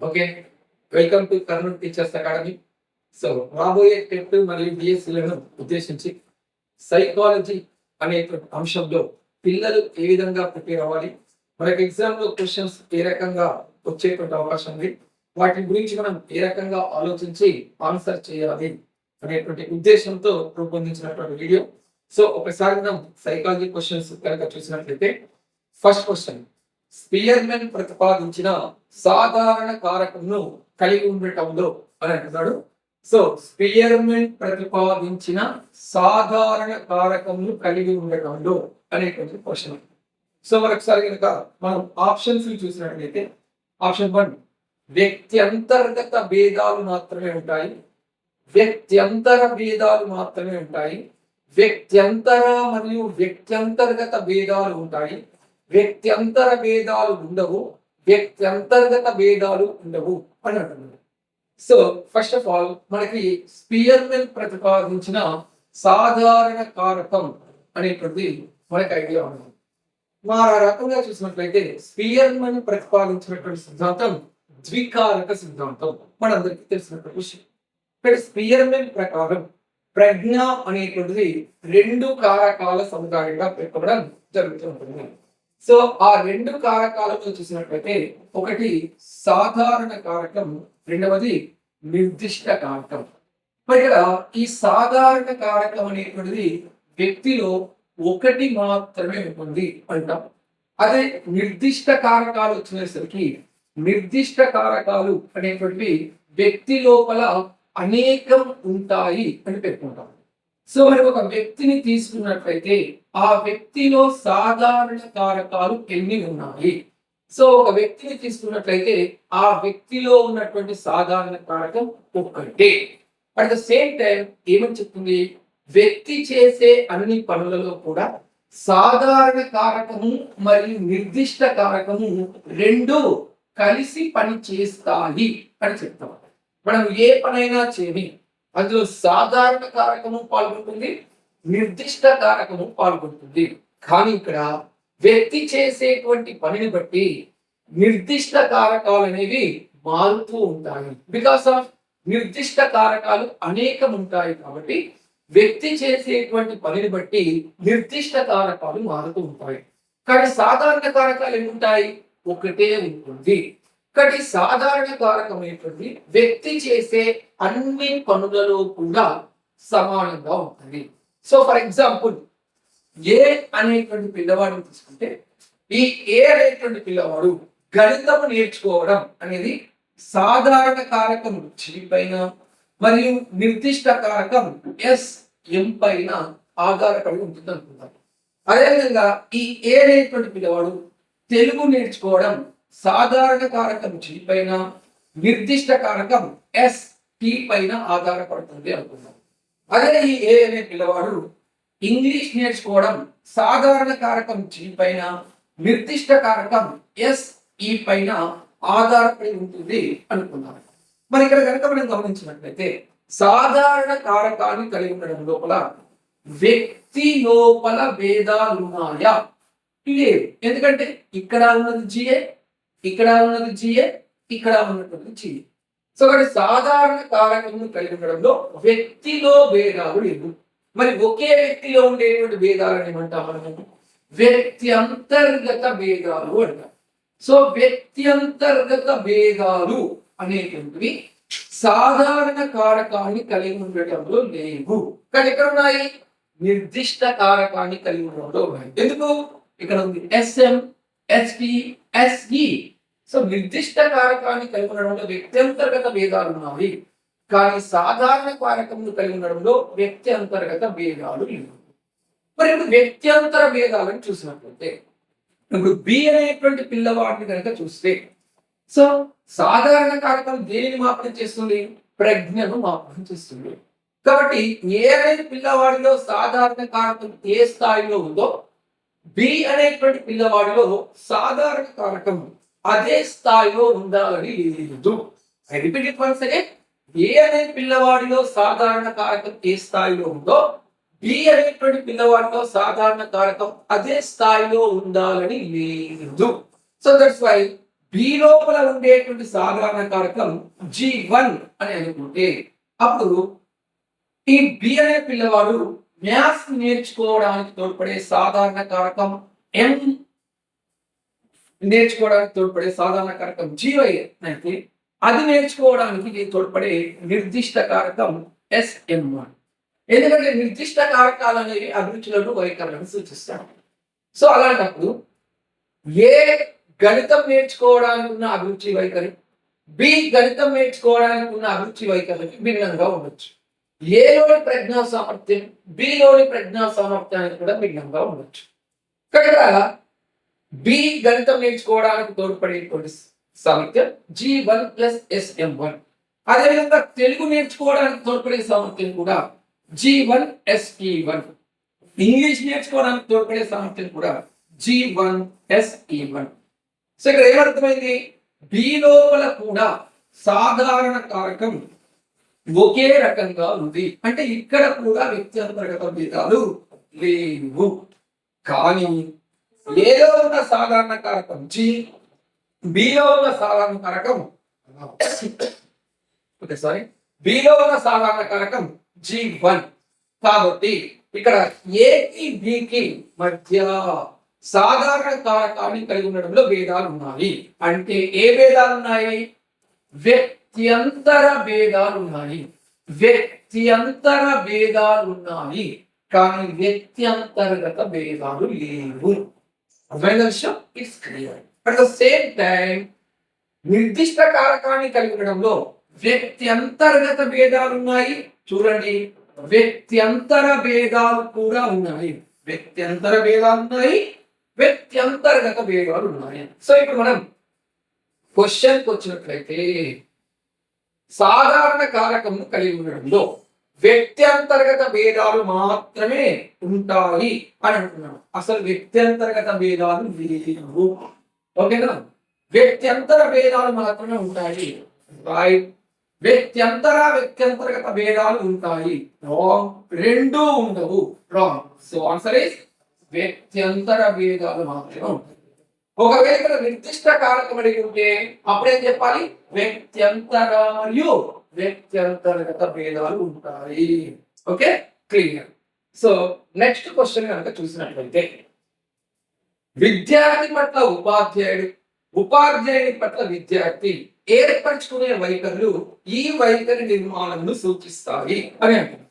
Okay, welcome to Kurnool teachers academy. So రాబోయే TET మరియు డిఎస్సీలను ఉద్దేశించి సైకాలజీ అనే అంశంలో పిల్లలు ఏ విధంగా ప్రిపేర్ అవ్వాలి, మనకి ఎగ్జామ్ లో క్వశ్చన్స్ ఏ రకంగా వచ్చేటువంటి అవకాశం ఉంది, వాటి గురించి మనం ఏ రకంగా ఆలోచించి ఆన్సర్ చేయాలి అనేటువంటి ఉద్దేశంతో రూపొందించినటువంటి వీడియో. సో ఒకసారి మనం సైకాలజీ క్వశ్చన్స్ కనుక చూసినట్లయితే, ఫస్ట్ క్వశ్చన్, స్పియర్మెన్ ప్రతిపాదించిన సాధారణ కారకంను కలిగి ఉండటంలో అని అంటున్నాడు. సో స్పియర్మెన్ ప్రతిపాదించిన సాధారణ కారకంను కలిగి ఉండటంలో అనేటువంటి క్వశ్చన్. సో మరొకసారి కనుక మనం ఆప్షన్స్ చూసినట్లయితే, ఆప్షన్ 1, వ్యక్త్యంతర్గత భేదాలు మాత్రమే ఉంటాయి, వ్యక్త్యంతర భేదాలు మాత్రమే ఉంటాయి, వ్యక్త్యంతర మరియు వ్యక్త్యంతర్గత భేదాలు ఉంటాయి, వ్యక్త్యంతర భేదాలు ఉండవు, వ్యక్త్యంతర్గత భేదాలు ఉండవు అని అంటున్నారు. సో ఫస్ట్ ఆఫ్ ఆల్ మనకి స్పియర్మెన్ ప్రతిపాదించిన సాధారణ కారకం అనేటువంటిది మనకి ఐడియా ఉంది. మా రకంగా చూసినట్లయితే స్పియర్మెన్ ప్రతిపాదించినటువంటి సిద్ధాంతం ద్వికారక సిద్ధాంతం, మనందరికీ తెలిసినటువంటి విషయం. ఇక్కడ స్పియర్మెన్ ప్రకారం ప్రజ్ఞ అనేటువంటిది 2 కారకాల సముదాయంగా పేర్కొనడం జరుగుతూ ఉంటుంది. సో ఆ 2 కారకాలను చూసినట్లయితే, ఒకటి సాధారణ కారకం, రెండవది నిర్దిష్ట కారకం. మరి ఇక్కడ ఈ సాధారణ కారకం అనేటువంటిది వ్యక్తిలో ఒకటి మాత్రమే ఉంటుంది అంటాం. అదే నిర్దిష్ట కారకాలు వచ్చేసరికి, నిర్దిష్ట కారకాలు అనేటువంటివి వ్యక్తి లోపల అనేకం ఉంటాయి అని పేర్కొంటాం. సో మరి ఒక వ్యక్తిని తీసుకున్నట్లయితే ఆ వ్యక్తిలో సాధారణ కారకాలు ఎన్ని ఉన్నాయి? సో ఒక వ్యక్తిని తీసుకున్నట్లయితే ఆ వ్యక్తిలో ఉన్నటువంటి సాధారణ కారకం ఒక్కటే. అట్ ద సేమ్ టైం ఏమని చెప్తుంది, వ్యక్తి చేసే అన్ని పనులలో కూడా సాధారణ కారకము మరియు నిర్దిష్ట కారకము 2 కలిసి పని చేస్తాయి అని చెప్తాం. మనం ఏ పనైనా చేయని అందులో సాధారణ కారకము పాల్గొంటుంది, నిర్దిష్ట కారకము పాల్గొంటుంది. కానీ ఇక్కడ వ్యక్తి చేసేటువంటి పనిని బట్టి నిర్దిష్ట కారకాలు అనేవి మారుతూ ఉంటాయి. బికాస్ ఆఫ్ నిర్దిష్ట కారకాలు అనేకం ఉంటాయి కాబట్టి వ్యక్తి చేసేటువంటి పనిని బట్టి నిర్దిష్ట కారకాలు మారుతూ ఉంటాయి. కానీ సాధారణ కారకాలు ఏముంటాయి? ఒకటే ఉంటుంది. కానీ సాధారణ కారకం ఏంటంటే వ్యక్తి చేసే అన్ని పనులలో కూడా సమానంగా ఉంటుంది. సో ఫర్ ఎగ్జాంపుల్, ఏ అనేటువంటి పిల్లవాడిని తీసుకుంటే, ఈ ఏ అనేటువంటి పిల్లవాడు గణితం నేర్చుకోవడం అనేది సాధారణ కారకం G పైన మరియు నిర్దిష్ట కారకం SM పైన ఆధారపడి ఉంటుంది అనుకుంటాం. అదేవిధంగా ఈ ఏ అనేటువంటి పిల్లవాడు తెలుగు నేర్చుకోవడం సాధారణ కారకం G పైన, నిర్దిష్ట కారకం ST పైన ఆధారపడుతుంది అనుకుందాం. అదే ఈ ఏ అనే పిల్లవాడు ఇంగ్లీష్ నేర్చుకోవడం సాధారణ కారకం G పైన, నిర్దిష్ట కారకం SE పైన ఆధారపడి ఉంటుంది అనుకుందాం. మరి ఇక్కడ కనుక మనం గమనించినట్లయితే, సాధారణ కారకాన్ని కలిగి ఉండడం లోపల వ్యక్తి లోపల భేదాలు ఉన్నాయా? లేదు. ఎందుకంటే ఇక్కడ ఉన్నది GA, ఇక్కడ ఉన్నది GA, ఇక్కడ ఉన్నటువంటి GA. సో కాబట్టి సాధారణ కారకం కలిగి ఉండడంలో వ్యక్తిలో భేదాలు లేవు. మరి ఒకే వ్యక్తిలో ఉండేటువంటి భేదాలను ఏమంటాం మనము? వ్యక్తి అంతర్గత భేదాలు అంటాం. సో వ్యక్తి అంతర్గత భేదాలు అనేటువంటివి సాధారణ కారకాన్ని కలిగి ఉండటంలో లేవు. కానీ ఎక్కడ ఉన్నాయి? నిర్దిష్ట కారకాన్ని కలిగి ఉండడంలో ఉన్నాయి. ఎందుకు? ఇక్కడ ఉంది SM, ST, SE. సో నిర్దిష్ట కారకాన్ని కలిగి ఉండడంలో వ్యక్తి అంతర్గత భేదాలు ఉన్నాయి, కానీ సాధారణ కారకం కలిగి ఉండడంలో వ్యక్తి అంతర్గత భేదాలు లేవు. మరి ఇప్పుడు వ్యక్తి అంతర భేదాలను చూసినట్లయితే, ఇప్పుడు B అనేటువంటి పిల్లవాడిని కనుక చూస్తే, సో సాధారణ కారకం దేనిని మాపనం చేస్తుంది? ప్రజ్ఞను మాపనం చేస్తుంది. కాబట్టి ఏ అనే పిల్లవాడిలో సాధారణ కారకం ఏ స్థాయిలో ఉందో, B అనేటువంటి పిల్లవాడిలో సాధారణ కారకం అదే స్థాయిలో ఉండాలని లేదు. I repeat it once again. A అనే పిల్లవాడిలో సాధారణ కారకం ఏ స్థాయిలో ఉందో, B అనేటువంటి పిల్లవాడిలో సాధారణ కారకం అదే స్థాయిలో ఉండాలని లేదు. సో దట్స్ వై బి లోపల ఉండేటువంటి సాధారణ కారకం G1 అని అనుకుంటే అప్పుడు ఈ బి అనే పిల్లవాడు మ్యాథ్స్ నేర్చుకోవడానికి తోడ్పడే సాధారణ కారకం M నేర్చుకోవడానికి తోడ్పడే సాధారణ కారకం GY అయితే అది నేర్చుకోవడానికి తోడ్పడే నిర్దిష్ట కారకం SM1. ఎందుకంటే నిర్దిష్ట కారకాలు అనేవి అభిరుచులను వైఖరులను సూచిస్తాయి. సో అలాంటప్పుడు ఏ గణితం నేర్చుకోవడానికి ఉన్న అభిరుచి వైఖరి, బి గణితం నేర్చుకోవడానికి ఉన్న అభిరుచి వైఖరికి భిన్నంగా ఉండొచ్చు. ఏలోని ప్రజ్ఞా సామర్థ్యం బిలోని ప్రజ్ఞా సామర్థ్యానికి కూడా భిన్నంగా ఉండొచ్చు. ఇక్కడ బి గణితం నేర్చుకోవడానికి తోడ్పడేటువంటి సామర్థ్యం G1 + SM1. అదేవిధంగా తెలుగు నేర్చుకోవడానికి తోడ్పడే సామర్థ్యం కూడా G1 SE1. ఇంగ్లీష్ నేర్చుకోవడానికి తోడ్పడే సామర్థ్యం కూడా G1 SE1. సో ఇక్కడ ఏమర్థమైంది, బి లోపల కూడా సాధారణ కారకం ఒకే రకంగా ఉంది. అంటే ఇక్కడ కూడా వ్యక్త్యంతర్గత భేదాలు లేవు. కానీ ఏలో ఉన్న సాధారణ కారకం G, బిలో ఉన్న సాధారణ కారకం బిలో ఉన్న సాధారణ కారకం G1. కాబట్టి ఇక్కడ ఏకి బికి మధ్య సాధారణ కారకాన్ని కలిగి ఉండడంలో భేదాలు ఉన్నాయి. అంటే ఏ భేదాలు ఉన్నాయి? వ్యక్త్యంతర భేదాలు ఉన్నాయి. వ్యక్త్యంతర భేదాలు ఉన్నాయి కానీ వ్యక్త్యంతర్గత భేదాలు లేవు. అర్థమైన విషయం it's clear. At the same time నిర్దిష్ట కారకాన్ని కలిగి ఉండడంలో వ్యక్త్యంతర్గత భేదాలు ఉన్నాయి. చూడండి, వ్యక్త్యంతర భేదాలు కూడా ఉన్నాయి. వ్యక్త్యంతర భేదాలు ఉన్నాయి, వ్యక్త్యంతర్గత భేదాలు ఉన్నాయి. సో ఇప్పుడు మనం క్వశ్చన్కి వచ్చినట్లయితే సాధారణ కారకం కలిగి ఉండడంలో వ్యక్త్యంతర్గత భేదాలు మాత్రమే ఉంటాయి అని అంటున్నాను. అసలు వ్యక్త్యంతర్గత భేదాలు లేవు. ఓకేనా? వ్యక్త్యంతర భేదాలు మాత్రమే ఉంటాయి. రైట్. వ్యక్త్యంతర్గత భేదాలు ఉంటాయి. రాంగ్. రెండు ఉండవు. రాంగ్. సో ఆన్సర్ ఇస్ వ్యక్త్యంతర భేదాలు మాత్రమే ఉంటాయి. ఒకవేళ ఇక్కడ నిర్దిష్ట కారకం అడిగి ఉంటే అప్పుడేం చెప్పాలి? వ్యక్త్యంతర మరియు వ్యక్త్యంతర్గత భేదాలు ఉంటాయి. Okay, clear. So next question కనుక చూసినట్లయితే విద్యార్థి పట్ల ఉపాధ్యాయుడు, ఉపాధ్యాయుడి పట్ల విద్యార్థి ఏర్పరచుకునే వైఖరులు ఈ వైఖరి నిర్మాణాలను సూచిస్తాయి అని అంటున్నారు.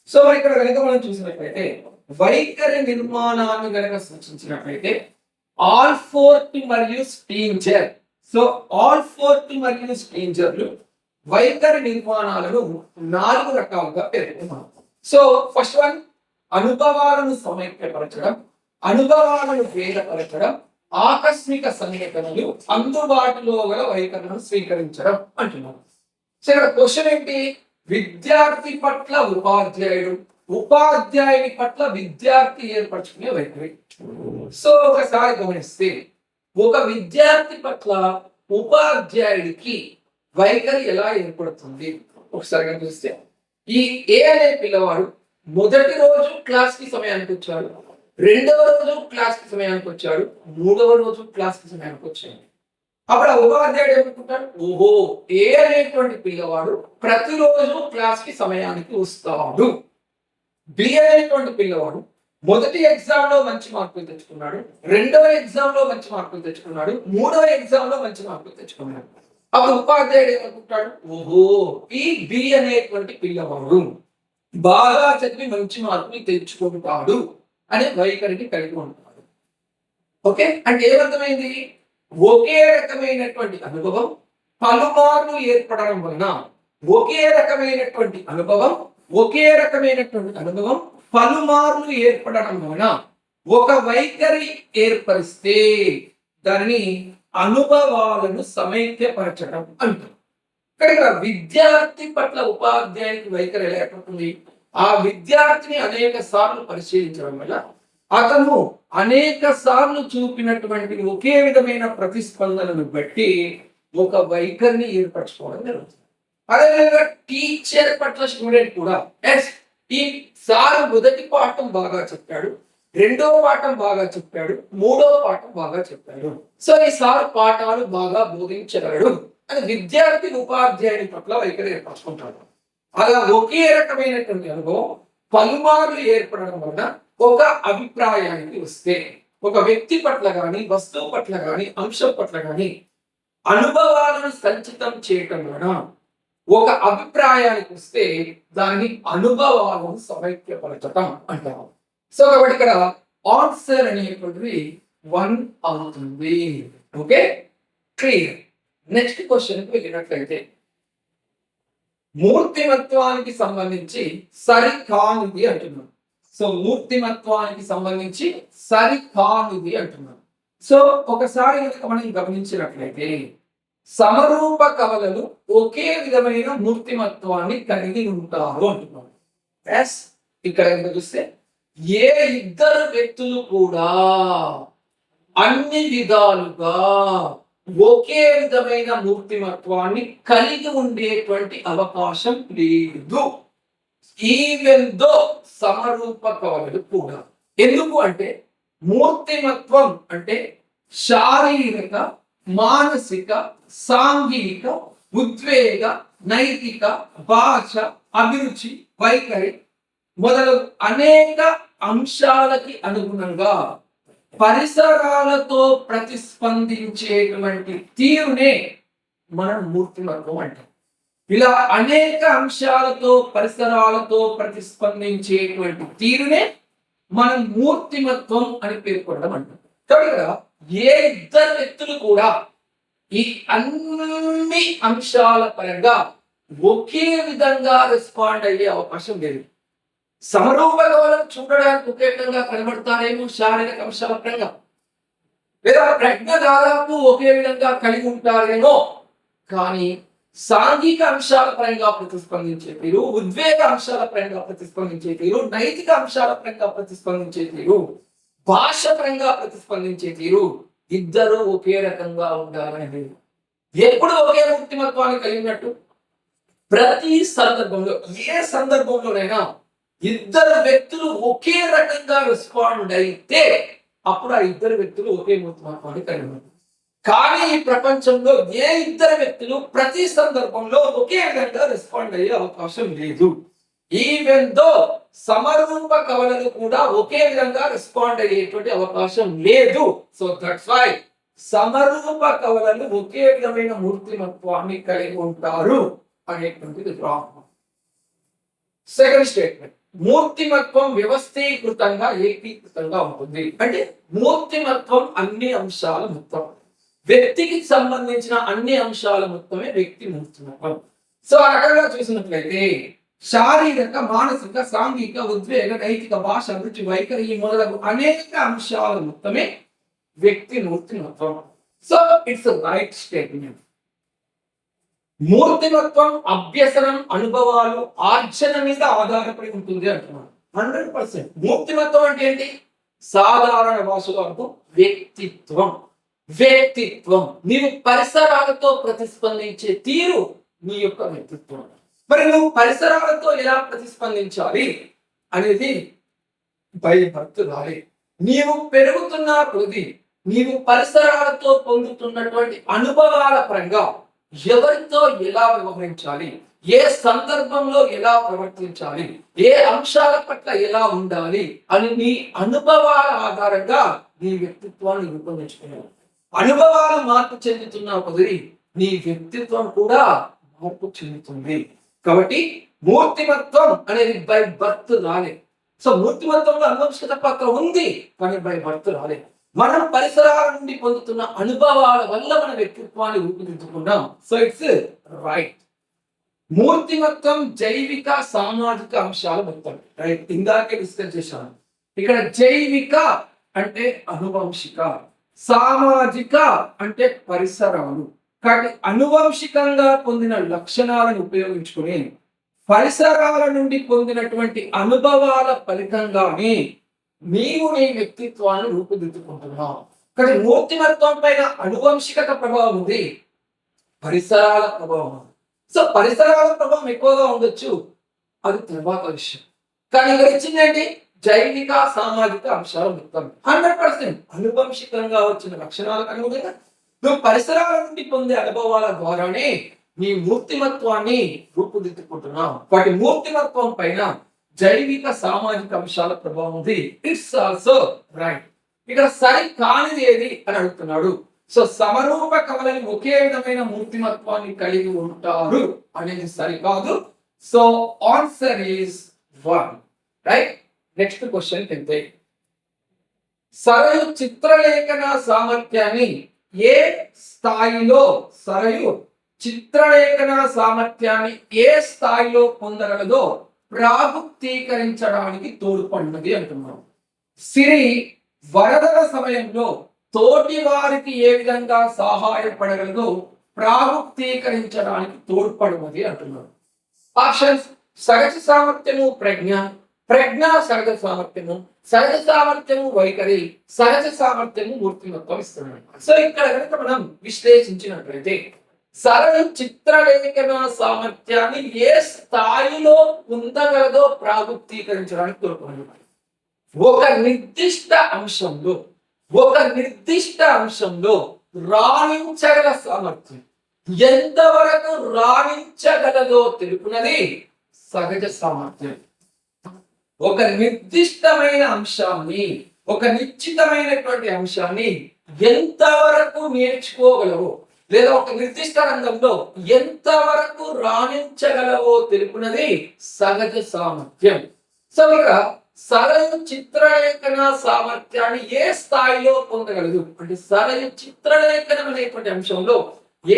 సో ఇక్కడ కనుక మనం చూసినట్లయితే వైఖరి నిర్మాణాన్ని కనుక సూచించినట్లయితే ఆల్ఫోర్ట్ మరియు స్టీంజర్. సో ఆల్ఫోర్ట్ మరియు స్టీంజర్లు వైఖరి నిర్మాణాలను 4 రకాలుగా పేర్కొన్నారు. సో ఫస్ట్ వన్, అనుభవాలను సమైక్యపరచడం, అనుభవాలను భేదపరచడం, ఆకస్మిక సంఘటనలు, అందుబాటులో గల వైఖరులను స్వీకరించడం అంటున్నారు. సో ఇక్కడ క్వశ్చన్ ఏంటి? విద్యార్థి పట్ల ఉపాధ్యాయుడు, ఉపాధ్యాయుని పట్ల విద్యార్థి ఏర్పరచుకునే వైఖరి. సో ఒకసారి గమనిస్తే ఒక విద్యార్థి పట్ల ఉపాధ్యాయుడికి వైఖరి ఎలా ఏర్పడుతుంది ఒకసారి కనిపిస్తే, ఈ ఏ అనే పిల్లవాడు మొదటి రోజు క్లాస్ కి సమయానికి వచ్చాడు, రెండవ రోజు క్లాస్ కి సమయానికి వచ్చాడు, మూడవ రోజు క్లాస్ కి సమయానికి వచ్చాడు. అప్పుడు ఆ ఉపాధ్యాయుడు ఏమనుకుంటాడు? ఓహో, ఏ అనేటువంటి పిల్లవాడు ప్రతిరోజు క్లాస్ కి సమయానికి వస్తాడు. బి అనేటువంటి పిల్లవాడు మొదటి ఎగ్జామ్ లో మంచి మార్కులు తెచ్చుకున్నాడు, రెండవ ఎగ్జామ్ లో మంచి మార్కులు తెచ్చుకున్నాడు, మూడవ ఎగ్జామ్ లో మంచి మార్కులు తెచ్చుకున్నాడు. అప్పుడు ఉపాధ్యాయుడు ఏమనుకుంటాడు? ఓహో, ఈ బి అనేటువంటి పిల్లవాడు బాగా చదివి మంచి మార్కులు తెచ్చుకుంటాడు అనే వైఖరిని కలిగి ఉంటాడు. ఓకే, అంటే ఏమర్థమైంది? ఒకే రకమైనటువంటి అనుభవం పలుమార్లు ఏర్పడడం వలన, ఒకే రకమైనటువంటి అనుభవం పలుమార్లు ఏర్పడడం వలన ఒక వైఖరి ఏర్పరిస్తే దానిని అనుభవాలను సమైక్యపరచడం అంటారు. ఇక్కడ విద్యార్థి పట్ల ఉపాధ్యాయునికి వైఖరి ఎలా ఏర్పడుతుంది? ఆ విద్యార్థిని అనేక సార్లు పరిశీలించడం వల్ల అతను అనేక సార్లు చూపినటువంటి ఒకే విధమైన ప్రతిస్పందనను బట్టి ఒక వైఖరిని ఏర్పరచుకోవడం జరుగుతుంది. అదేవిధంగా టీచర్ పట్ల స్టూడెంట్ కూడా, ఎస్ ఈ సార్ మొదటి పాఠం బాగా చెప్పాడు, రెండో పాఠం బాగా చెప్పాడు, మూడో పాఠం బాగా చెప్పాడు. సో ఈసారి పాఠాలు బాగా బోధించగలడు అని విద్యార్థి ఉపాధ్యాయుని పట్ల వైఖరి ఏర్పరచుకుంటాడు. అలా ఒకే రకమైనటువంటి అనుభవం పలుమార్లు ఏర్పడడం వలన ఒక అభిప్రాయానికి వస్తే, ఒక వ్యక్తి పట్ల గాని, వస్తువు పట్ల గాని, అంశం పట్ల గాని అనుభవాలను సంచితం చేయటం వలన ఒక అభిప్రాయానికి వస్తే దాన్ని అనుభవాలను సమైక్యపరచటం అంటారు. సో కాబట్టి ఇక్కడ ఆన్సర్ అనేటువంటిది 1 అవుతుంది. Okay, clear. నెక్స్ట్ క్వశ్చన్ వెళ్ళినట్లయితే మూర్తిమత్వానికి సంబంధించి సరికానిది అంటున్నాం. సో మూర్తిమత్వానికి సంబంధించి సరికానిది అంటున్నాం. సో ఒకసారి మనం గమనించినట్లయితే సమరూప కవలలు ఒకే విధమైన మూర్తిమత్వాన్ని కలిగి ఉంటారు అంటున్నాం. ఇక్కడ చూస్తే ఏ ఇద్దరు వ్యక్తులు కూడా అన్ని విధాలుగా ఒకే విధమైన మూర్తిమత్వాన్ని కలిగి ఉండేటువంటి అవకాశం లేదు. ఈవెన్ దో సమరూప కవలలు కూడా. ఎందుకు అంటే మూర్తిమత్వం అంటే శారీరక, మానసిక, సాంఘిక, ఉద్వేగ, నైతిక, భాష, అభిరుచి, వైఖరి మొదలగు అనేక అంశాలకి అనుగుణంగా పరిసరాలతో ప్రతిస్పందించేటువంటి తీరునే మనం మూర్తిమత్వం అంటాం. ఇలా అనేక అంశాలతో, పరిసరాలతో ప్రతిస్పందించేటువంటి తీరునే మనం మూర్తిమత్వం అని పేర్కొనడం అంటాం. కాబట్టి ఏ ఇద్దరు వ్యక్తులు కూడా ఈ అన్ని అంశాల పరంగా ఒకే విధంగా రెస్పాండ్ అయ్యే అవకాశం లేదు. సమరూపగవలం చూడడానికి ఒకే విధంగా కనబడతారేమో శారీరక అంశాల పరంగా, లేదా ప్రజ్ఞ దాదాపు ఒకే విధంగా కలిగి ఉంటారేమో, కానీ సాంఘిక అంశాల పరంగా ప్రతిస్పందించే తీరు, ఉద్వేగ అంశాల పరంగా ప్రతిస్పందించే తీరు, నైతిక అంశాల పరంగా ప్రతిస్పందించే తీరు, భాష పరంగా ప్రతిస్పందించే తీరు ఇద్దరు ఒకే రకంగా ఉండాలని. ఎప్పుడు ఒకే మూర్తిమత్వాన్ని కలిగినట్టు ప్రతి సందర్భంలో, ఏ సందర్భంలోనైనా ఇద్దరు వ్యక్తులు ఒకే రకంగా రెస్పాండ్ అయితే అప్పుడు ఆ ఇద్దరు వ్యక్తులు ఒకే మూర్తిమత్వాన్ని కలిగి ఉన్నారు. కానీ ఈ ప్రపంచంలో ఏ ఇద్దరు వ్యక్తులు ప్రతి సందర్భంలో ఒకే విధంగా రెస్పాండ్ అయ్యే అవకాశం లేదు. ఈవెన్ దో సమరూప కవలలు కూడా ఒకే విధంగా రెస్పాండ్ అయ్యేటువంటి అవకాశం లేదు. సో దట్స్ వై సమరూప కవలలు ఒకే విధమైన మూర్తిమత్వాన్ని కలిగి ఉంటారు అనేటువంటిది రాంగ్. సెకండ్ స్టేట్మెంట్, మూర్తిమత్వం వ్యవస్థీకృతంగా ఏకీకృతంగా ఉంటుంది. అంటే మూర్తిమత్వం అన్ని అంశాల మొత్తం, వ్యక్తికి సంబంధించిన అన్ని అంశాల మొత్తమే వ్యక్తి మూర్తిమత్వం. సో ఆ రకంగా చూసినట్లయితే శారీరక, మానసిక, సాంఘిక, ఉద్వేగ, నైతిక, భాష, అభిరుచి, వైఖరి మొదలగు అనేక అంశాల మొత్తమే వ్యక్తి మూర్తిమత్వం. So it's right statement. మూర్తిమత్వం అభ్యసనం, అనుభవాలు, ఆర్జన మీద ఆధారపడి ఉంటుంది అంటున్నాను. 100%. మూర్తిమత్వం అంటే ఏంటి? సాధారణ భాషలో అర్థం వ్యక్తిత్వం. వ్యక్తిత్వం నీవు పరిసరాలతో ప్రతిస్పందించే తీరు నీ యొక్క వ్యక్తిత్వం. మరి నువ్వు పరిసరాలతో ఎలా ప్రతిస్పందించాలి అనేది బై బర్త్ రాలే. నీవు పెరుగుతున్న కొద్ది నీవు పరిసరాలతో పొందుతున్నటువంటి అనుభవాల పరంగా ఎవరితో ఎలా వ్యవహరించాలి, ఏ సందర్భంలో ఎలా ప్రవర్తించాలి, ఏ అంశాల పట్ల ఎలా ఉండాలి అని నీ అనుభవాల ఆధారంగా నీ వ్యక్తిత్వాన్ని రూపొందించుకున్నావు. అనుభవాలు మార్పు చెందుతున్న కొద్ది నీ వ్యక్తిత్వం కూడా మార్పు చెందుతుంది. కాబట్టి మూర్తిమత్వం అనేది బై బర్త్ రాలే. సో మూర్తిమత్వంలో అనువంశికత పాత్ర ఉంది, కానీ బై బర్త్ రాలే. మనం పరిసరాల నుండి పొందుతున్న అనుభవాల వల్ల మన వ్యక్తిత్వాన్ని రూపుదిద్దుకున్నాం. So it's right. మూర్తిమత్వం జైవిక, సామాజిక అంశాలు మొత్తం రైట్. ఇందాకే డిస్కస్ చేశాను. ఇక్కడ జైవిక అంటే అనువంశిక, సామాజిక అంటే పరిసరాలు. కాబట్టి అనువంశికంగా పొందిన లక్షణాలను ఉపయోగించుకుని పరిసరాల నుండి పొందినటువంటి అనుభవాల ఫలితంగానే నీవు నీ వ్యక్తిత్వాన్ని రూపుదిద్దుకుంటున్నావు. కానీ మూర్తిమత్వం పైన అనువంశికత ప్రభావం ఉంది, పరిసరాల ప్రభావం. సో పరిసరాల ప్రభావం ఎక్కువగా ఉండొచ్చు, అది తర్వాత విషయం. కానీ ఇక్కడ ఇచ్చిందేంటి? జైవిక సామాజిక అంశాలు మొత్తం 100% అనువంశికంగా వచ్చిన లక్షణాలకు అనుగుణంగా నువ్వు పరిసరాల నుండి పొందే అనుభవాల ద్వారానే నీ మూర్తిమత్వాన్ని రూపుదిద్దుకుంటున్నావు. వాటి మూర్తిమత్వం పైన జైవిక సామాజిక అంశాల ప్రభావం ఉంది. It's also right. ఇక్కడ సరి కానిది ఏది అని అడుగుతున్నాడు. సో సమరూప కవలని ఒకే విధమైన మూర్తిమత్వాన్ని కలిగి ఉంటారు అనేది సరికాదు. So answer is 1. Right. Next question వెళ్తే సరయు చిత్రలేఖన సామర్థ్యాన్ని ఏ స్థాయిలో చిత్రలేఖన సామర్థ్యాన్ని ఏ స్థాయిలో పొందగలదో ప్రాగుప్తీకరించడానికి తోడ్పడినది అంటున్నాం. సిరి వరదల సమయంలో తోటి వారికి ఏ విధంగా సహాయపడగలదో ప్రాగుప్తీకరించడానికి తోడ్పడినది అంటున్నాం. ఆప్షన్స్: సహజ సామర్థ్యము ప్రజ్ఞ సహజ సామర్థ్యము వైఖరి, సహజ సామర్థ్యము మూర్తిమత్వం ఇస్తున్నాడు. సో ఇక్కడ కనుక మనం విశ్లేషించినట్లయితే సరళ చిత్రలేఖన సామర్థ్యాన్ని ఏ స్థాయిలో పొందగలదో ప్రాగుప్తీకరించడానికి తోడ్పడుతుంది. ఒక నిర్దిష్ట అంశంలో రాణించగల సామర్థ్యం ఎంతవరకు రాణించగలదో తెలుపునది సహజ సామర్థ్యం. ఒక నిర్దిష్టమైన అంశాన్ని, ఒక నిశ్చితమైనటువంటి అంశాన్ని ఎంతవరకు నేర్చుకోగలవో లేదా ఒక నిర్దిష్ట రంగంలో ఎంతవరకు రాణించగలవో తెలుపునది సహజ సామర్థ్యం. సో ఇక సరళ చిత్రలేఖన సామర్థ్యాన్ని ఏ స్థాయిలో పొందగలదు అంటే సరళ చిత్రలేఖనం అనేటువంటి అంశంలో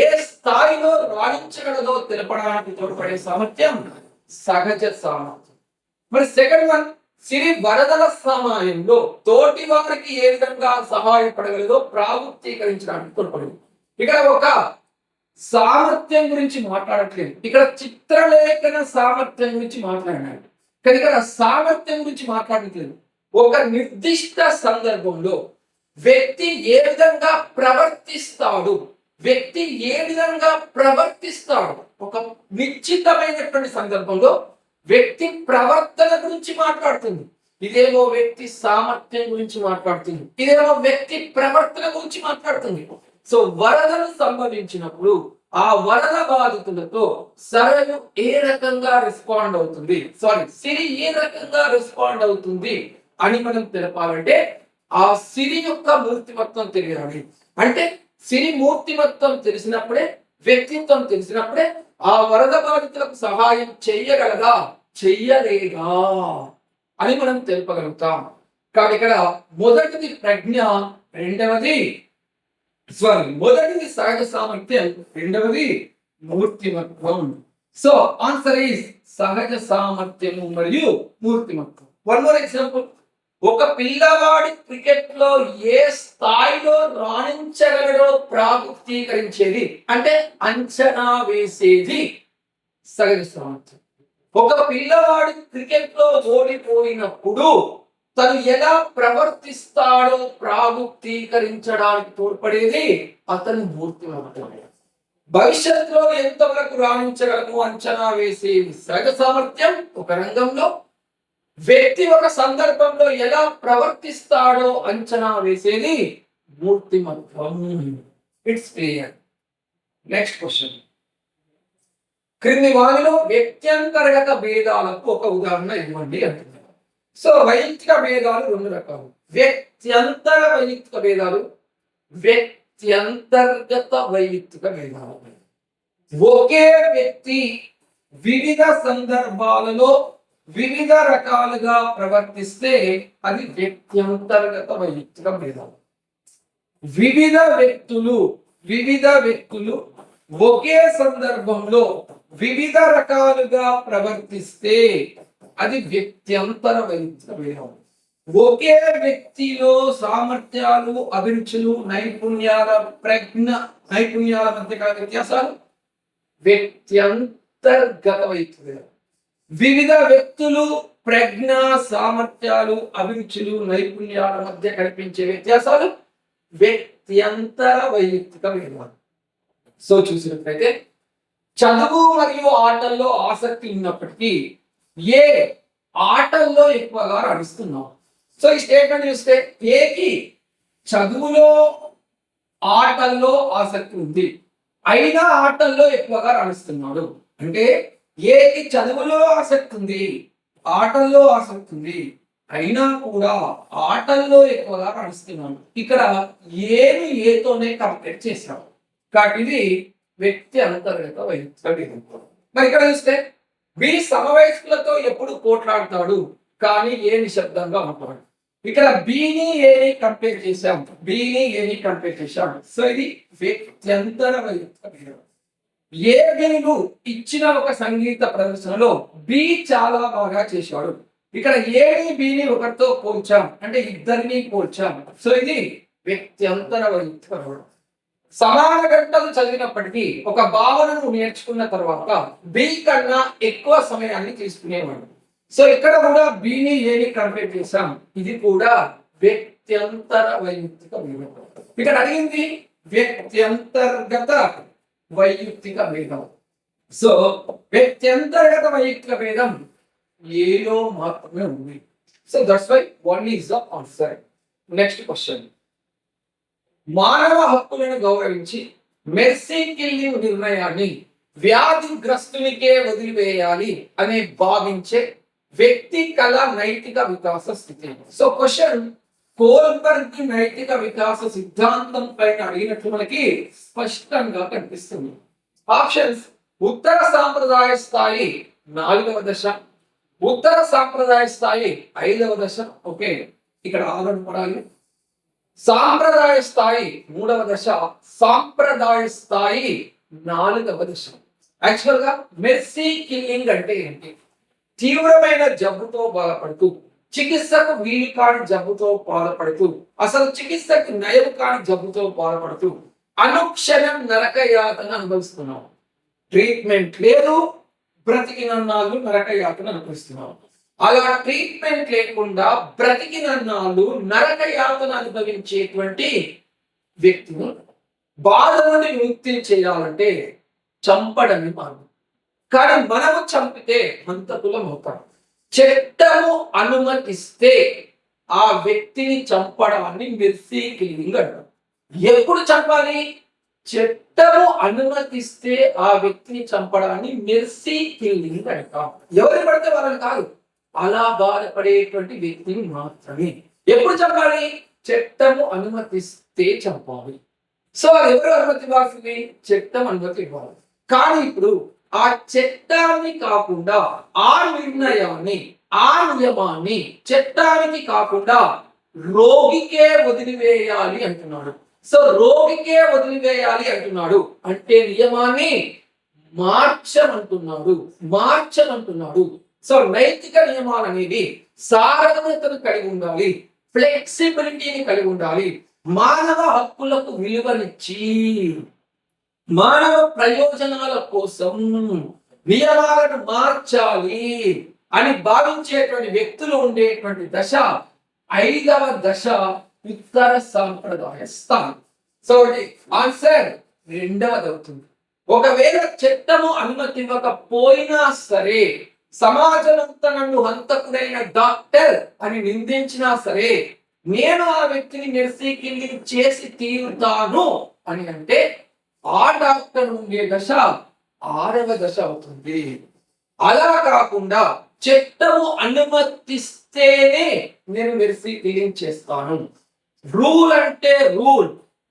ఏ స్థాయిలో రాణించగలదో తెలపడానికి తోడ్పడే సామర్థ్యం సహజ సామర్థ్యం. మరి సెకండ్ వన్, సిరి వరదల సమయంలో తోటి వారికి ఏ విధంగా సహాయపడగలదో ప్రాగుప్తీకరించడానికి తోడ్పడింది. ఇక్కడ ఒక సామర్థ్యం గురించి మాట్లాడట్లేదు, ఇక్కడ చిత్రలేఖన సామర్థ్యం గురించి మాట్లాడాడు. కానీ ఇక్కడ సామర్థ్యం గురించి మాట్లాడట్లేదు. ఒక నిర్దిష్ట సందర్భంలో వ్యక్తి ఏ విధంగా ప్రవర్తిస్తాడు, ఒక నిశ్చితమైనటువంటి సందర్భంలో వ్యక్తి ప్రవర్తన గురించి మాట్లాడుతుంది. ఇదేమో వ్యక్తి సామర్థ్యం గురించి మాట్లాడుతుంది, ఇదేమో వ్యక్తి ప్రవర్తన గురించి మాట్లాడుతుంది. సో వరదలు సంభవించినప్పుడు ఆ వరద బాధితులతో సరళు ఏ రకంగా రెస్పాండ్ అవుతుంది, సిరి ఏ రకంగా రెస్పాండ్ అవుతుంది అని మనం తెలపాలంటే ఆ సిరి యొక్క మూర్తిమత్వం తెలియాలి. అంటే సిరి మూర్తిమత్వం తెలిసినప్పుడే, వ్యక్తిత్వం తెలిసినప్పుడే ఆ వరద బాధితులకు సహాయం చెయ్యగలదా చెయ్యలేదా అని మనం తెలుపగలుగుతాం. కాబట్టి ఇక్కడ మొదటిది ప్రజ్ఞ, మొదటిది సహజ సామర్థ్యం, రెండవది మూర్తిమత్వం. సో ఆన్సర్ ఈస్ సహజ సామర్థ్యము మరియు మూర్తిమత్వం. వన్ మోర్ ఎగ్జాంపుల్, ఒక పిల్లవాడి క్రికెట్ లో ఏ స్థాయిలో రాణించగలడో ప్రాగుప్తీకరించేది అంటే అంచనా వేసేది సహజ సామర్థ్యం. ఒక పిల్లవాడి క్రికెట్ లో ఓడిపోయినప్పుడు తను ఎలా ప్రవర్తిస్తాడో ప్రాగుప్తీకరించడానికి తోడ్పడేది అతని మూర్తిమత్వం. భవిష్యత్తులో ఎంతవరకు రాణించగలము అంచనా వేసేది సహజ సామర్థ్యం ఒక రంగంలో, వ్యక్తి ఒక సందర్భంలో ఎలా ప్రవర్తిస్తాడో అంచనా వేసేది మూర్తిమత్వం. It's clear. నెక్స్ట్ క్వశ్చన్, క్రింది వారిలో వ్యక్త్యంతర్గత భేదాలకు ఒక ఉదాహరణ ఇవ్వండి అంటున్నారు. సో వైయక్తిక భేదాలు రెండు రకాలు, వ్యక్త్యంతర వైయక్తిక భేదాలు, వ్యక్త్యంతర్గత వైయక్తిక భేదాలు. ఒకే వ్యక్తి వివిధ సందర్భాలలో వివిధ రకాలుగా ప్రవర్తిస్తే అది వ్యక్త్యంతర్గత వైయక్తిక భేదాలు. వివిధ వ్యక్తులు ఒకే సందర్భంలో వివిధ రకాలుగా ప్రవర్తిస్తే అది వ్యక్త్యంతర వైయక్తిక భేదం. ఒకే వ్యక్తిలో సామర్థ్యాలు, అభిరుచులు, నైపుణ్యాల మధ్య గల వ్యత్యాసాలు వ్యక్త్యంతర్గత వైయక్తిక భేదం. వివిధ వ్యక్తులు ప్రజ్ఞ, సామర్థ్యాలు, అభిరుచులు, నైపుణ్యాల మధ్య కనిపించే వ్యత్యాసాలు వ్యక్త్యంతర వైయక్తిక భేదాలు. సో చూసినట్లయితే చదువు మరియు ఆటల్లో ఆసక్తి ఉన్నప్పటికీ ఏ ఆటల్లో ఎక్కువగా రాణిస్తున్నాడు. సో ఈ స్టేట్మెంట్ చూస్తే ఏకి చదువులో ఆటల్లో ఆసక్తి ఉంది, అయినా ఆటల్లో ఎక్కువగా రాణిస్తున్నాడు. అంటే ఏకి చదువులో ఆసక్తి ఉంది, ఆటల్లో ఆసక్తి ఉంది, అయినా కూడా ఆటల్లో ఎక్కువగా రాణిస్తున్నాడు. ఇక్కడ ఏమి ఏతోనే కంపేర్ చేశాడు కాబట్టి ఇది వ్యక్తి అంతర్గత వైవిధ్యం. మరి ఇక్కడ చూస్తే బి సమవయస్కులతో ఎప్పుడు పోట్లాడతాడు కానీ ఏ నిశ్శబ్దంగా ఉంటాడు. ఇక్కడ బిని ఏని కంపేర్ చేశాం, సో ఇది వ్యక్త్యంతర వైవిధ్యం. ఏ బిను ఇచ్చిన ఒక సంగీత ప్రదర్శనలో బి చాలా బాగా చేశాడు. ఇక్కడ ఏని బిని ఒకరితో పోల్చాం అంటే ఇద్దరిని పోల్చాం, సో ఇది వ్యక్త్యంతర వైవిధ్యం. సమాన గంటలు చదివినప్పటికీ ఒక భావనను నేర్చుకున్న తర్వాత బి కన్నా ఎక్కువ సమయాన్ని తీసుకునేవాడు. సో ఇక్కడ కూడా బిని ఏని కంపేర్ చేశాం, ఇది కూడా వ్యక్త్యంతర వైయక్తిక భేదం. ఇక్కడ అడిగింది వ్యక్త్యంతర్గత వైయక్తిక భేదం. సో వ్యక్త్యంతర్గత వైయక్తిక భేదం ఏలో మాత్రమే ఉంది. So that's why 1 is the answer. Next question. మానవ హక్కులను గౌరవించి మెర్సీ కిల్లింగ్ నిర్ణయాన్ని వ్యాధిగ్రస్తునికే వదిలివేయాలి అనే భావించే వ్యక్తి కళ నైతిక వికాస స్థితి. సో క్వశ్చన్ కోల్బర్గ్ నైతిక వికాస సిద్ధాంతం పైన అడిగినట్లు మనకి స్పష్టంగా కనిపిస్తుంది. ఆప్షన్స్: ఉత్తర సాంప్రదాయ స్థాయి 4వ దశ, ఉత్తర సాంప్రదాయ స్థాయి 5వ దశ, ఓకే ఇక్కడ ఆలోచన పడాలి, సాంప్రదాయ స్థాయి 3వ దశ, సాంప్రదాయ స్థాయి 4వ దశ. యాక్చువల్ గా మెర్సీ కిల్లింగ్ అంటే ఏంటి? తీవ్రమైన జబ్బుతో బాధపడుతూ, చికిత్సకు వీలు కాని జబ్బుతో బాధపడుతూ, అసలు చికిత్సకు నయం కాని జబ్బుతో బాధపడుతూ అనుక్షణం నరక యాతన అనుభవిస్తున్నాం. ట్రీట్మెంట్ లేదు, బ్రతికినన్నాళ్ళు నరక యాతన అనుభవిస్తున్నాం. అలా ట్రీట్మెంట్ లేకుండా బ్రతికినన్నాళ్ళు నరక యాతన అనుభవించేటువంటి వ్యక్తిని బాధ నుండి విముక్తి చేయాలంటే చంపడమే మార్గం. కానీ మనము చంపితే హంతకులం అవుతాం. చట్టము అనుమతిస్తే ఆ వ్యక్తిని చంపడాన్ని మెర్సీ కిల్లింగ్ అంటారు. ఎప్పుడు చంపాలి? చట్టము అనుమతిస్తే ఆ వ్యక్తిని చంపడాన్ని మెర్సీ కిల్లింగ్ అంటాం. ఎవరు పడితే వాళ్ళని కాదు, అలా బాధపడేటువంటి వ్యక్తిని మాత్రమే. ఎప్పుడు చంపాలి? చట్టము అనుమతిస్తే చంపాలి. సో అది ఎవరు అనుమతి ఇవ్వాల్సింది? చట్టం అనుమతి ఇవ్వాలి. కానీ ఇప్పుడు ఆ చట్టాన్ని కాకుండా, ఆ నిర్ణయాన్ని, ఆ నియమాన్ని చట్టానికి కాకుండా రోగికే వదిలివేయాలి అంటున్నాడు. సో రోగికే వదిలివేయాలి అంటున్నాడు అంటే నియమాన్ని మార్చమంటున్నాడు. సో నైతిక నియమాలు అనేవి సారథ్యతను కలిగి ఉండాలి, ఫ్లెక్సిబిలిటీని కలిగి ఉండాలి, మానవ హక్కులకు విలువనిచ్చి మానవ ప్రయోజనాల కోసం నియమాలను మార్చాలి అని భావించేటువంటి వ్యక్తులు ఉండేటువంటి దశ 5వ దశ ఉత్తర సాంప్రదాయ స్థానం. సో ఆన్సర్ 2వది అవుతుంది. ఒకవేళ చట్టము అనుమతి ఇవ్వకపోయినా సరే, సమాజమంతా నన్ను హంతకుడైన డాక్టర్ అని నిందించినా సరే, నేను ఆ వ్యక్తిని మెర్సీ కిల్లింగ్ చేసి తీరుతాను అని అంటే ఆ డాక్టర్ ఉండే దశ 6వ దశ అవుతుంది. అలా కాకుండా చట్టము అనుమతిస్తేనే నేను మెర్సీ కిల్లింగ్ చేస్తాను, రూల్ అంటే రూల్,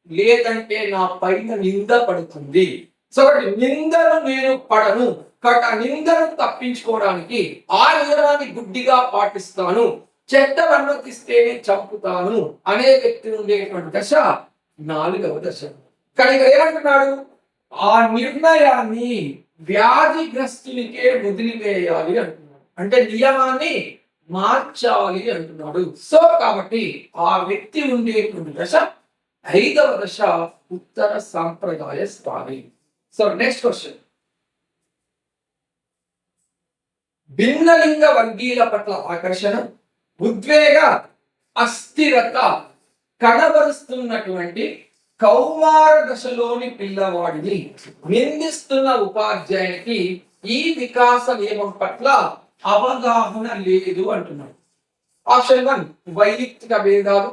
లేదంటే నా పైన నింద పడుతుంది. సో నిందను నేను పడను, కాబట్టి ఆ నిందను తప్పించుకోవడానికి ఆ నియమాన్ని గుడ్డిగా పాటిస్తాను, చట్టం అనుమతిస్తేనే చంపుతాను అనే వ్యక్తి ఉండేటువంటి దశ 4వ దశ. కానీ ఇక్కడ ఏమంటున్నాడు? ఆ నిర్ణయాన్ని వ్యాధిగ్రస్తునికే వదిలివేయాలి అంటున్నాడు, అంటే నియమాన్ని మార్చాలి అంటున్నాడు. సో కాబట్టి ఆ వ్యక్తి ఉండేటువంటి దశ 5వ దశ ఉత్తర సాంప్రదాయ స్థాయి. So next question. భిన్నలింగ వర్గీయుల పట్ల ఆకర్షణ, ఉద్వేగ, అస్థిరత కనబరుస్తున్నటువంటి కౌమార దశలోని పిల్లవాడిని నిందిస్తున్న ఉపాధ్యాయునికి ఈ వికాస నియమం పట్ల అవగాహన లేదు అంటున్నాడు. ఆప్షన్ 1 వైయక్తిక భేదాలు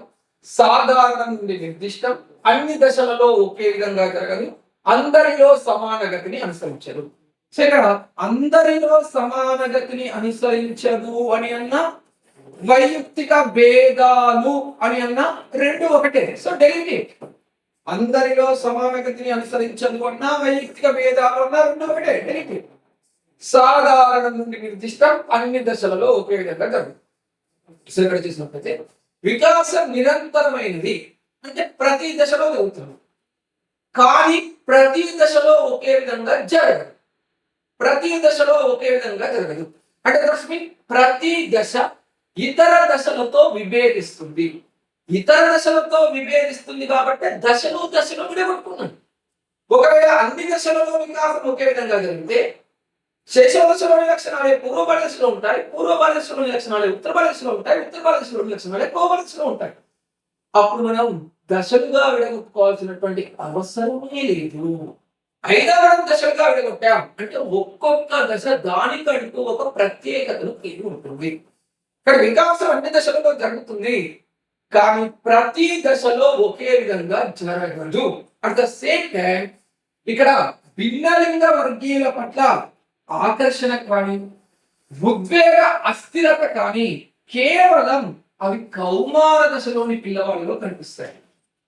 సాధారణ నుండి నిర్దిష్టం, అన్ని దశలలో ఒకే విధంగా జరగదు, అందరిలో సమాన గతిని అనుసరించదు. సో ఇక్కడ అందరిలో సమాన గతిని అనుసరించదు అని అన్నా, వైయక్తిక భేదాలు అని అన్నా రెండు ఒకటే. So delegate. అందరిలో సమాన గతిని అనుసరించదు అన్నా, వైయక్తిక భేదాలు అన్నా రెండు ఒకటే. డెలిగేట్. సాధారణ నుండి నిర్దిష్టం, అన్ని దశలలో ఒకే విధంగా జరుగుతుంది. సో ఇక్కడ చూసినట్లయితే వికాసం నిరంతరమైనది అంటే ప్రతి దశలో జరుగుతుంది, కానీ ప్రతి దశలో ఒకే విధంగా జరగదు. ప్రతి దశలో ఒకే విధంగా జరగదు అంటే ప్రతి దశ ఇతర దశలతో విభేదిస్తుంది. ఇతర దశలతో విభేదిస్తుంది కాబట్టి దశలు విడగొట్టుకున్నాడు. ఒకవేళ అన్ని దశలలో వికాసం ఒకే విధంగా జరిగితే శైశవ దశలోని లక్షణాలే పూర్వ బాల్య దశలో ఉంటాయి, పూర్వ బాల్య దశలోని లక్షణాలే ఉత్తర బాల్య దశలో ఉంటాయి, ఉత్తర బాల్య దశలోని లక్షణాలే పూర్వ బాల్య దశలో ఉంటాయి. అప్పుడు మనం దశలుగా విడగొట్టుకోవాల్సినటువంటి అవసరమే లేదు. అయినా మనం దశలుగా విడగొట్టాం అంటే ఒక్కొక్క దశ దానికంటూ ఒక ప్రత్యేకతను కలిగి ఉంటుంది. ఇక్కడ వికాసం అన్ని దశలలో జరుగుతుంది, కానీ ప్రతి దశలో ఒకే విధంగా జరగదు. అట్ ద సేమ్ టైం ఇక్కడ భిన్నలింగ వర్గీయుల పట్ల ఆకర్షణ కానీ ఉద్వేగ అస్థిరత కానీ కేవలం అవి కౌమార దశలోని పిల్లవాళ్ళలో కనిపిస్తాయి.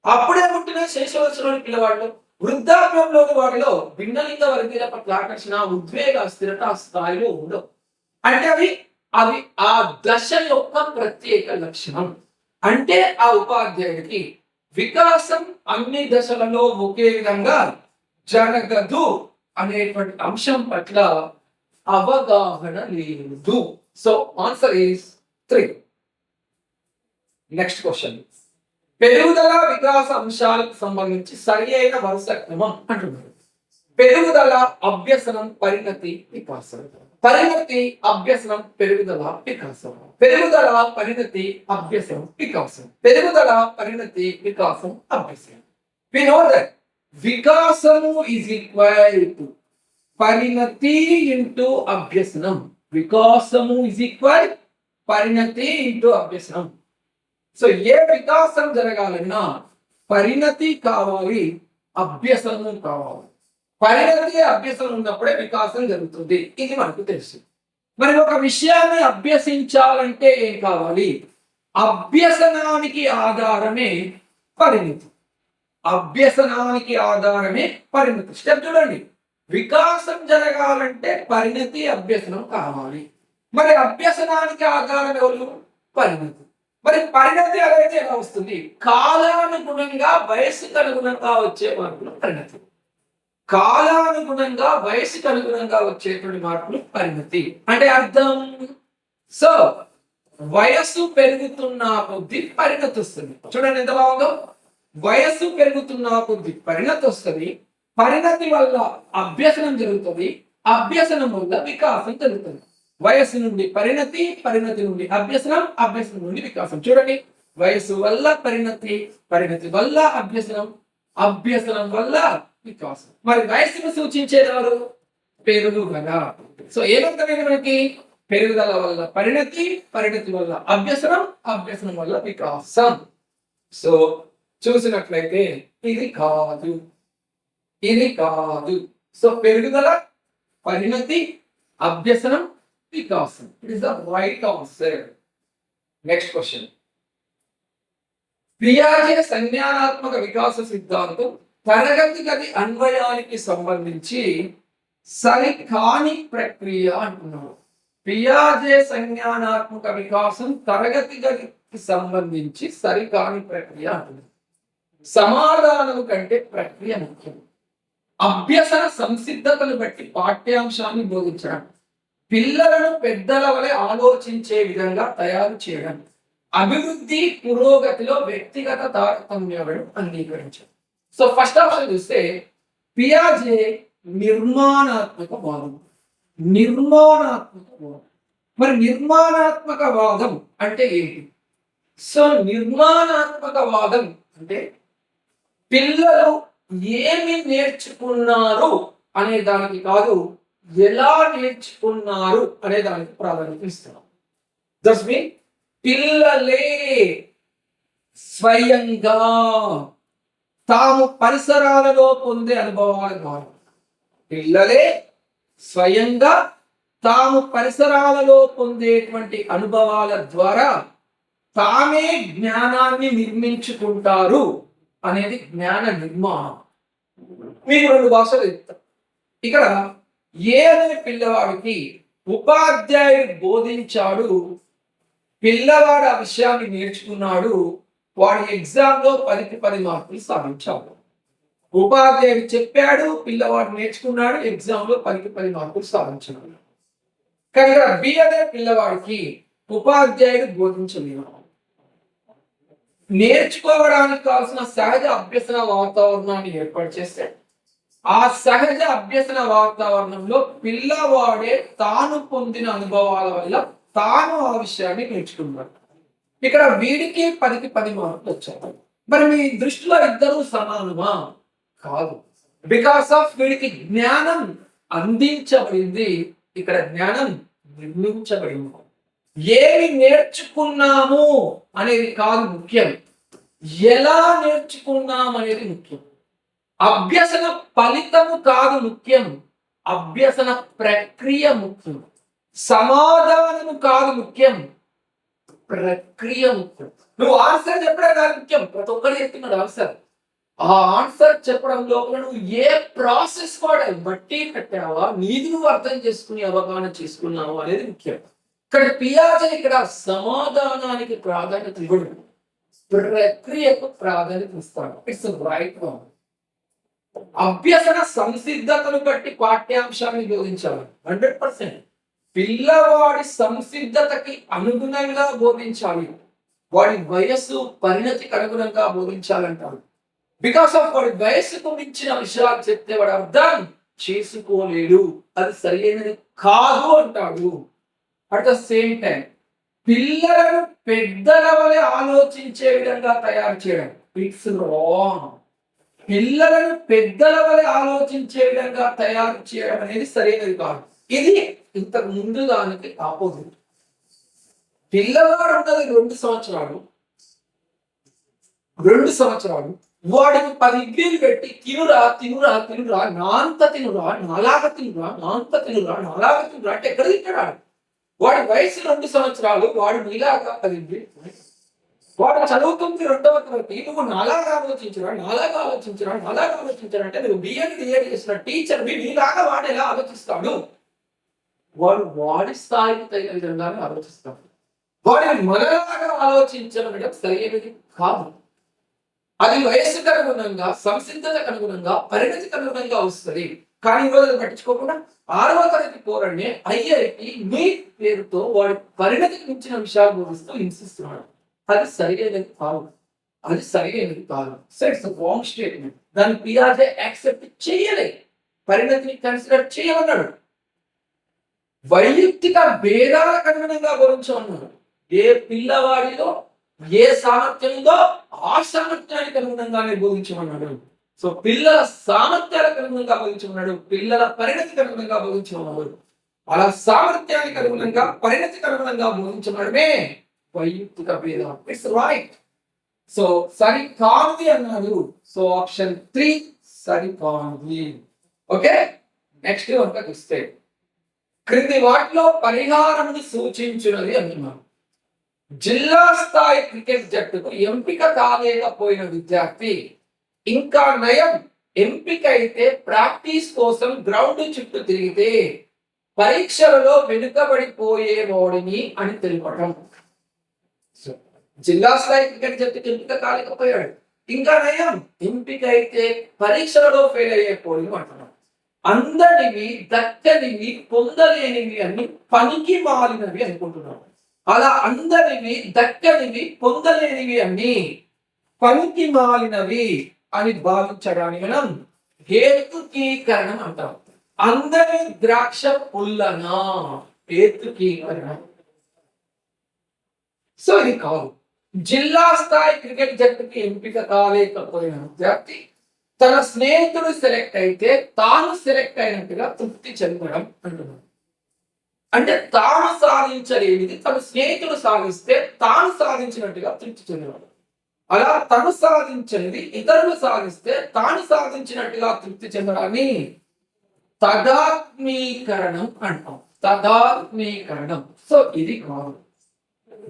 అప్పుడే పుట్టిన శైశవ దశలోని పిల్లవాళ్ళు, వృద్ధాప్యంలోని వారిలో భిన్నలింగ వర్గీయుల పట్ల ఆకర్షణ ఉద్వేగ అస్థిరత ఆ స్థాయిలో ఉండవు. అంటే అవి ఆ దశ యొక్క ప్రత్యేక లక్షణం. అంటే ఆ ఉపాధ్యాయుడికి వికాసం అన్ని దశలలో ఒకే విధంగా జరగదు అనేటువంటి అంశం పట్ల అవగాహన లేదు. So answer is 3. Next question, పెరుగుదల వికాస అంశాలకు సంబంధించి సరి అయిన వరుస క్రమం అంటున్నారు. పెరుగుదల, అభ్యసనం, పరిణతి, వికాసం. పరిణతి, అభ్యసనం, పెరుగుదల, వికాసం. పెరుగుదల, పరిణతి, అభ్యసనం, వికాసం. పెరుగుదల, పరిణతి, వికాసం, అభ్యసనం. We know that వికాసము is equal to పరిణతి ఇంటూ అభ్యసనం. వికాసము is equal పరిణతి ఇంటూ అభ్యసనం. సో ఏ వికాసం జరగాలన్నా పరిణతి కావాలి, అభ్యసనం కావాలి. పరిణతి అభ్యసనం ఉన్నప్పుడే వికాసం జరుగుతుంది. ఇది మనకు తెలుసు. మరి ఒక విషయాన్ని అభ్యసించాలంటే ఏం కావాలి? అభ్యసనానికి ఆధారమే పరిణతి. అభ్యసనానికి ఆధారమే పరిణతి. స్టెప్ చూడండి, వికాసం జరగాలంటే పరిణతి అభ్యసనం కావాలి. మరి అభ్యసనానికి ఆధారం ఎవరు? పరిణతి. మరి పరిణతి అనేది ఎలా వస్తుంది? కాలానుగుణంగా వయసుకు అనుగుణంగా వచ్చే మార్పులు పరిణతి. కాలానుగుణంగా వయసుకు అనుగుణంగా వచ్చేటువంటి మార్పులు పరిణతి. అంటే అర్థం, సో వయస్సు పెరుగుతున్న కొద్ది పరిణతి వస్తుంది. చూడండి ఎంత బాగుందో. వయస్సు పెరుగుతున్న కొద్ది పరిణతి వస్తుంది, పరిణతి వల్ల అభ్యసనం జరుగుతుంది, అభ్యసనం వల్ల వికాసం జరుగుతుంది. వయస్సు నుండి పరిణతి, పరిణతి నుండి అభ్యసనం, అభ్యసనం నుండి వికాసం. చూడండి, వయస్సు వల్ల పరిణతి, పరిణతి వల్ల అభ్యసనం, అభ్యసనం వల్ల వికాసం. మరి వయస్సును సూచించేవారు పెరుగుదల. సో ఏమర్థమైంది మనకి? పెరుగుదల వల్ల పరిణతి, పరిణతి వల్ల అభ్యసనం, అభ్యసనం వల్ల వికాసం. సో చూసినట్లయితే ఇది కాదు, ఇది కాదు. సో పెరుగుదల, పరిణతి, అభ్యసనం, వికాసం. It is the right answer. Next question, పియాజే సంజ్ఞానాత్మక వికాస సిద్ధాంతం తరగతి గది అన్వయానికి సంబంధించి సరికాని ప్రక్రియ అంటున్నారు. పియాజే సంజ్ఞానాత్మక వికాసం తరగతి గదికి సంబంధించి సరికాని ప్రక్రియ అంటున్నారు. సమాధానం కంటే ప్రక్రియ ముఖ్యం. అభ్యసన సంసిద్ధతను బట్టి పాఠ్యాంశాన్ని బోధించడం, పిల్లలను పెద్దల వలె ఆలోచించే విధంగా తయారు చేయడం, అభివృద్ధి పురోగతిలో వ్యక్తిగత తారతమ్యాలను అంగీకరించడం. సో ఫస్ట్ ఆప్షన్ చూస్తే పియాజే నిర్మాణాత్మక వాదం. నిర్మాణాత్మక వాదం. మరి నిర్మాణాత్మక వాదం అంటే ఏంటి? సో నిర్మాణాత్మక వాదం అంటే పిల్లలు ఏమి నేర్చుకున్నారు అనే దానికి కాదు, ఎలా నేర్చుకున్నారు అనే దానికి ప్రాధాన్యత ఇస్తున్నాం. దట్స్ మీన్ పిల్లలే స్వయంగా తాము పరిసరాలలో పొందే అనుభవాల ద్వారా, పిల్లలే స్వయంగా తాము పరిసరాలలో పొందేటువంటి అనుభవాల ద్వారా తామే జ్ఞానాన్ని నిర్మించుకుంటారు అనేది జ్ఞాన నిర్మాణం. మీకు 2 భాషలు చెప్తారు. ఇక్కడ ఏ అనే పిల్లవాడికి ఉపాధ్యాయుడు బోధించాడు, పిల్లవాడు ఆ విషయాన్ని నేర్చుకున్నాడు, వాడు ఎగ్జామ్ లో 10కి 10 మార్కులు సాధించాడు. ఉపాధ్యాయుడు చెప్పాడు, పిల్లవాడు నేర్చుకున్నాడు, ఎగ్జామ్ లో 10కి 10 మార్కులు సాధించాడు. కానీ ఇక్కడ బి అనే పిల్లవాడికి ఉపాధ్యాయుడు బోధించలేదు. నేర్చుకోవడానికి కావాల్సిన సహజ అభ్యసన వాతావరణాన్ని ఏర్పాటు చేస్తే ఆ సహజ అభ్యసన వాతావరణంలో పిల్లవాడే తాను పొందిన అనుభవాల వల్ల తాను ఆ విషయాన్ని నేర్చుకున్నాడు. ఇక్కడ వీడికి 10కి 10 మార్కులు వచ్చాయి. మరి మీ దృష్టిలో ఇద్దరు సమానమా? కాదు. బికాస్ ఆఫ్ వీడికి జ్ఞానం అందించబడింది, ఇక్కడ జ్ఞానం నిర్మించబడింది. ఏమి నేర్చుకున్నాము అనేది కాదు ముఖ్యం, ఎలా నేర్చుకున్నాం అనేది ముఖ్యం. అభ్యసన ఫలితము కాదు ముఖ్యం, అభ్యసన ప్రక్రియ ముఖ్యం. సమాధానము కాదు ముఖ్యం, ప్రక్రియ ముఖ్యం. నువ్వు ఆన్సర్ చెప్పడం కాదు ముఖ్యం, ప్రతి ఒక్కరు చెప్తున్నాడు ఆన్సర్. ఆ ఆన్సర్ చెప్పడంలో నువ్వు ఏ ప్రాసెస్ వాడావు, బట్టి పెట్టావా, నీది నువ్వు అర్థం చేసుకుని అవగాహన చేసుకున్నావు అనేది ముఖ్యం. ఇక్కడ పియాజే ఇక్కడ సమాధానానికి ప్రాధాన్యత ఇవ్వడు, ప్రక్రియకు ప్రాధాన్యత ఇస్తాడు. It's right one. అభ్యసన సంసిద్ధతను బట్టి పాఠ్యాంశాన్ని బోధించాలి 100%. పిల్లవాడి సంసిద్ధతకి అనుగుణంగా బోధించాలి, వాడి వయస్సు పరిణతికి అనుగుణంగా బోధించాలంటారు. బికాస్ ఆఫ్ వాడి వయస్సుకు మించిన విషయాలు చెప్తే వాడు అర్థం చేసుకోలేడు, అది సరైనది కాదు అంటాడు. అట్ ద సేమ్ టైం పిల్లలను పెద్దల వలె ఆలోచించే విధంగా తయారు చేయడం ఇట్స్ రాంగ్. పిల్లలను పెద్దల వలె ఆలోచించే విధంగా తయారు చేయడం అనేది సరైనది కాదు. ఇది ఇంతకు ముందు దానికి ఆపోజిట్. పిల్లవాడు ఉన్నది 2 సంవత్సరాలు, 2 సంవత్సరాలు వాడికి 10 ఇడ్లీలు పెట్టి తినురా తినురా తినురా, నాంత తినురా, నాలాగ తినురా, నాంత తినురా, నాలాగ తినురా అంటే ఎక్కడ తింటాడు? వాడి వయసు 2 సంవత్సరాలు, వాడు నీలాగా 10 ఇడ్లీ, వాడు చదువుతుంది 2వ తరగతి, నువ్వు నాలాగా ఆలోచించరా, నాలాగా ఆలోచించరా, నాలాగా ఆలోచించరా అంటే నువ్వు బిఎడ్ చేసిన టీచర్ నీలాగా వాడు ఎలా ఆలోచిస్తాడు? వాడు వాడి స్థాయికి తగిన విధంగానే ఆలోచిస్తాడు. వాడిని మనలాగా ఆలోచించడం అంటే సరైనది కాదు. అది వయస్సుకు అనుగుణంగా, సంసిద్ధతకు అనుగుణంగా, పరిణతికి అనుగుణంగా వస్తుంది. కానీ రోజులు పట్టించుకోకుండా 6వ తరగతి పోరని ఐఐటి నీట్ పేరుతో వాడి పరిణతికి మించిన విషయాలు బోధిస్తూ హింసిస్తున్నాడు. అది సరైనది కాదు, అది సరైనది కాదు. So it's wrong statement. దాన్ని పియాజే యాక్సెప్ట్ చేయలే, పరిణతిని కన్సిడర్ చేయమన్నాడు. వైయక్తిక భేదాలకు అనుగుణంగా బోధించమన్నాడు. ఏ పిల్లవాడిలో ఏ సామర్థ్యం ఉందో ఆ సామర్థ్యానికి అనుగుణంగానే బోధించమన్నాడు. సో పిల్లల సామర్థ్యాలకు అనుగుణంగా బోధించమన్నాడు, పిల్లల పరిణతికి అనుగుణంగా బోధించమన్నాడు. అలా సామర్థ్యానికి అనుగుణంగా, పరిణతికి అనుగుణంగా బోధించమనడమే వైయక్తిక భేదం. It's right. సో సరికానిది అన్నాడు. So option 3 సరికానిది. ఓకే, నెక్స్ట్ కనుక చూస్తే క్రింది వాటిలో పరిహారమును సూచించినది అంటున్నాను. జిల్లా స్థాయి క్రికెట్ జట్టుకు ఎంపిక కాలేకపోయిన విద్యార్థి ఇంకా నయం, ఎంపిక అయితే ప్రాక్టీస్ కోసం గ్రౌండ్ చుట్టూ తిరిగితే పరీక్షలలో వెనుకబడిపోయేవాడిని అని తెలుపటం. జిల్లా స్థాయి క్రికెట్ జట్టుకు ఎంపిక కాలేకపోయాడు, ఇంకా నయం, ఎంపిక అయితే పరీక్షలలో ఫెయిల్ అయ్యేపోయి అంటున్నాం. అందరివి, దక్కనివి, పొందలేనివి అన్ని పనికి మాలినవి అనుకుంటున్నాం. అలా అందరివి, దక్కనివి, పొందలేనివి అన్ని పనికి మాలినవి అని భావించడానికి మనం హేతుకీకరణం అంటాం. అందరి ద్రాక్ష పుల్లన, హేతుకీకరణం. సో ఇది కాదు. జిల్లా స్థాయి క్రికెట్ జట్టుకి ఎంపిక కాలేకపోయిన విద్యార్థి తన స్నేహితుడు సెలెక్ట్ అయితే తాను సెలెక్ట్ అయినట్టుగా తృప్తి చెందడం అంటున్నాడు. అంటే తాను సాధించలేనిది తన స్నేహితుడు సాధిస్తే తాను సాధించినట్టుగా తృప్తి చెందడం. అలా తను సాధించనిది ఇతరులు సాధిస్తే తాను సాధించినట్టుగా తృప్తి చెందడాన్ని తదాత్మీకరణం అంటాం. తదాత్మీకరణం. సో ఇది కాదు.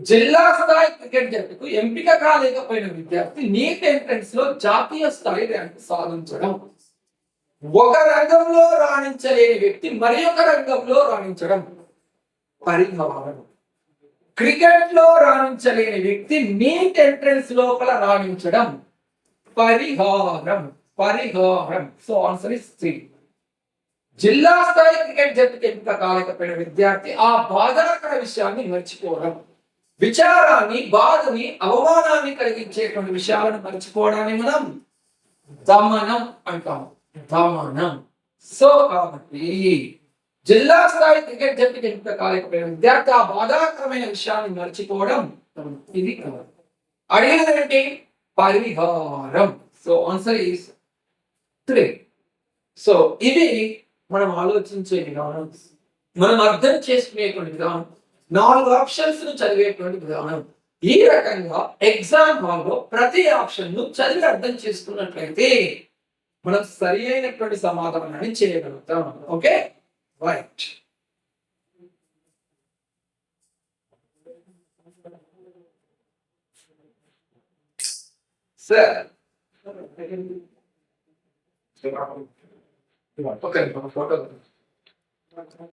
జిల్లా స్థాయి క్రికెట్ జట్టుకు ఎంపిక కాలేకపోయిన విద్యార్థి నీట్ ఎంట్రన్స్ లో జాతీయ స్థాయి ర్యాంకు సాధించడం. ఒక రంగంలో రాణించలేని వ్యక్తి మరి ఒక రంగంలో రాణించడం పరిహారం. క్రికెట్ లో రాణించలేని వ్యక్తి నీట్ ఎంట్రన్స్ లోపల రాణించడం పరిహారం. పరిహారం. So answer is 3. జిల్లా స్థాయి క్రికెట్ జట్టుకు ఎంపిక కాలేకపోయిన విద్యార్థి ఆ బాధాకర విషయాన్ని మర్చిపోవడం. విచారాన్ని, బాధని, అవమానాన్ని కలిగించేటువంటి విషయాలను మర్చిపోవడాన్ని మనం దమనం అంటాం. దమనం. సో కాబట్టి జిల్లా స్థాయి క్రికెట్ జట్టుకు ఎంపిక కాలేకపోయిన విద్యార్థి ఆ బాధాకరమైన విషయాన్ని మర్చిపోవడం ఇది కాదు. అడిగినటువంటి పరిహారం. So answer is 3. సో ఇది మనం ఆలోచించే విధానం, మనం అర్థం చేసుకునేటువంటి విధానం, 4 ఆప్షన్స్ ను చదివేటువంటి విధానం. ఈ రకంగా ఎగ్జామ్ హాల్లో ప్రతి ఆప్షన్ ను చదివి అర్థం చేసుకున్నట్లయితే మనం సరి అయినటువంటి సమాధానాన్ని చేయగలుగుతాం. Okay, right. Sir okay, photo